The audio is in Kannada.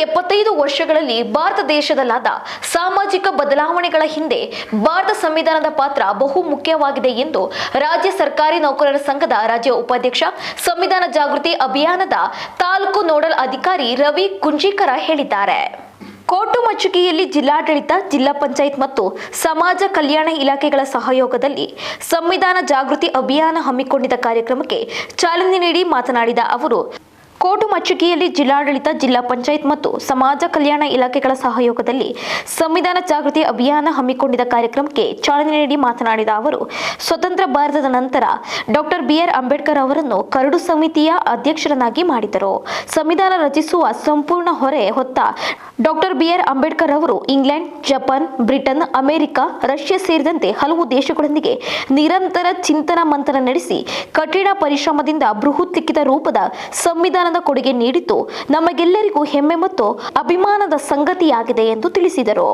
75 ವರ್ಷಗಳಲ್ಲಿ ಭಾರತ ದೇಶದಲ್ಲಾದ ಸಾಮಾಜಿಕ ಬದಲಾವಣೆಗಳ ಹಿಂದೆ ಭಾರತ ಸಂವಿಧಾನದ ಪಾತ್ರ ಬಹು ಮುಖ್ಯವಾಗಿದೆ ಎಂದು ರಾಜ್ಯ ಸರ್ಕಾರಿ ನೌಕರರ ಸಂಘದ ರಾಜ್ಯ ಉಪಾಧ್ಯಕ್ಷ, ಸಂವಿಧಾನ ಜಾಗೃತಿ ಅಭಿಯಾನದ ತಾಲೂಕು ನೋಡಲ್ ಅಧಿಕಾರಿ ರವಿ ಕುಂಜಿಕರ ಹೇಳಿದ್ದಾರೆ. ಕೋಟುಮಚ್ಚುಗಿಯಲ್ಲಿ ಜಿಲ್ಲಾಡಳಿತ, ಜಿಲ್ಲಾ ಪಂಚಾಯತ್ ಮತ್ತು ಸಮಾಜ ಕಲ್ಯಾಣ ಇಲಾಖೆಗಳ ಸಹಯೋಗದಲ್ಲಿ ಸಂವಿಧಾನ ಜಾಗೃತಿ ಅಭಿಯಾನ ಹಮ್ಮಿಕೊಂಡಿದ್ದ ಕಾರ್ಯಕ್ರಮಕ್ಕೆ ಚಾಲನೆ ನೀಡಿ ಮಾತನಾಡಿದ ಅವರು, ಕೋಟುಮಚ್ಚುಗಿಯಲ್ಲಿ ಜಿಲ್ಲಾಡಳಿತ, ಜಿಲ್ಲಾ ಪಂಚಾಯತ್ ಮತ್ತು ಸಮಾಜ ಕಲ್ಯಾಣ ಇಲಾಖೆಗಳ ಸಹಯೋಗದಲ್ಲಿ ಸಂವಿಧಾನ ಜಾಗೃತಿ ಅಭಿಯಾನ ಹಮ್ಮಿಕೊಂಡಿದ್ದ ಕಾರ್ಯಕ್ರಮಕ್ಕೆ ಚಾಲನೆ ನೀಡಿ ಮಾತನಾಡಿದ ಅವರು, ಸ್ವತಂತ್ರ ಭಾರತದ ನಂತರ ಡಾಕ್ಟರ್ ಬಿ.ಆರ್. ಅಂಬೇಡ್ಕರ್ ಅವರನ್ನು ಕರಡು ಸಮಿತಿಯ ಅಧ್ಯಕ್ಷರನ್ನಾಗಿ ಮಾಡಿದರು. ಸಂವಿಧಾನ ರಚಿಸುವ ಸಂಪೂರ್ಣ ಹೊರೆ ಹೊತ್ತ ಡಾಕ್ಟರ್ ಬಿ.ಆರ್. ಅಂಬೇಡ್ಕರ್ ಅವರು England, Japan, Britain, America, Russia ಸೇರಿದಂತೆ ಹಲವು ದೇಶಗಳೊಂದಿಗೆ ನಿರಂತರ ಚಿಂತನ ಮಂಥನ ನಡೆಸಿ ಕಠಿಣ ಪರಿಶ್ರಮದಿಂದ ಬೃಹತ್ ಲಿಖಿತ ರೂಪದ ಸಂವಿಧಾನದ ಕೊಡುಗೆ ನೀಡಿದ್ದು ನಮಗೆಲ್ಲರಿಗೂ ಹೆಮ್ಮೆ ಮತ್ತು ಅಭಿಮಾನದ ಸಂಗತಿಯಾಗಿದೆ ಎಂದು ತಿಳಿಸಿದರು.